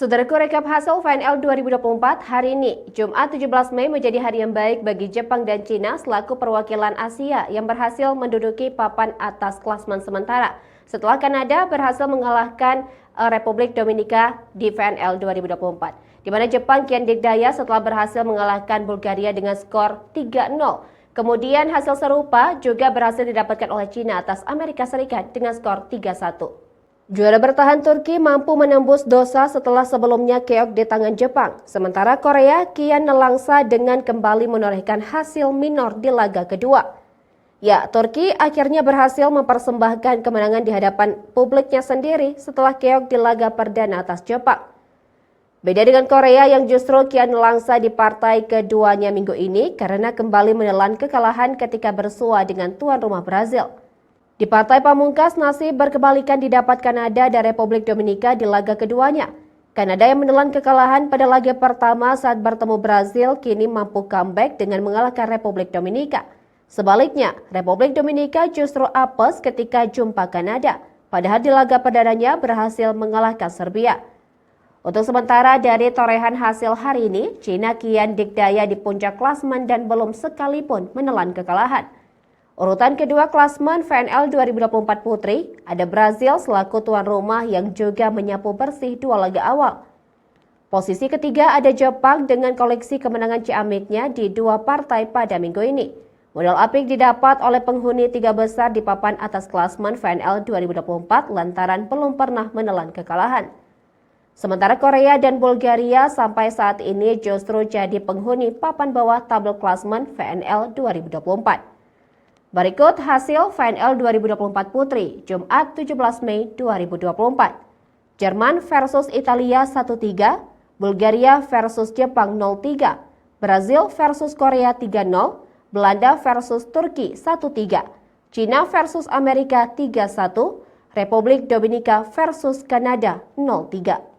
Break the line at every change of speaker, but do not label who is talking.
Saudaraku, rekap hasil FNL 2024 hari ini, Jumat 17 Mei menjadi hari yang baik bagi Jepang dan Cina selaku perwakilan Asia yang berhasil menduduki papan atas klasmen sementara setelah Kanada berhasil mengalahkan Republik Dominika di FNL 2024, di mana Jepang kian dikdaya setelah berhasil mengalahkan Bulgaria dengan skor 3-0. Kemudian hasil serupa juga berhasil didapatkan oleh Cina atas Amerika Serikat dengan skor 3-1. Juara bertahan Turki mampu menembus dosa setelah sebelumnya keok di tangan Jepang. Sementara Korea kian nelangsa dengan kembali menorehkan hasil minor di laga kedua. Ya, Turki akhirnya berhasil mempersembahkan kemenangan di hadapan publiknya sendiri setelah keok di laga perdana atas Jepang. Beda dengan Korea yang justru kian nelangsa di partai keduanya minggu ini karena kembali menelan kekalahan ketika bersua dengan tuan rumah Brazil. Di partai pamungkas, nasib berkebalikan didapat Kanada dan Republik Dominika di laga keduanya. Kanada yang menelan kekalahan pada laga pertama saat bertemu Brazil kini mampu comeback dengan mengalahkan Republik Dominika. Sebaliknya, Republik Dominika justru apes ketika jumpa Kanada, padahal di laga perdananya berhasil mengalahkan Serbia. Untuk sementara dari torehan hasil hari ini, Cina kian dikdaya di puncak klasmen dan belum sekalipun menelan kekalahan. Urutan kedua klasmen FNL 2024 Putri, ada Brazil selaku tuan rumah yang juga menyapu bersih dua laga awal. Posisi ketiga ada Jepang dengan koleksi kemenangan ciamiknya di dua partai pada minggu ini. Modal apik didapat oleh penghuni tiga besar di papan atas klasmen FNL 2024 lantaran belum pernah menelan kekalahan. Sementara Korea dan Bulgaria sampai saat ini justru jadi penghuni papan bawah tabel klasmen FNL 2024. Berikut hasil FNL 2024 Putri, Jumat 17 Mei 2024. Jerman versus Italia 1-3, Bulgaria versus Jepang 0-3, Brazil versus Korea 3-0, Belanda versus Turki 1-3, Cina versus Amerika 3-1, Republik Dominika versus Kanada 0-3.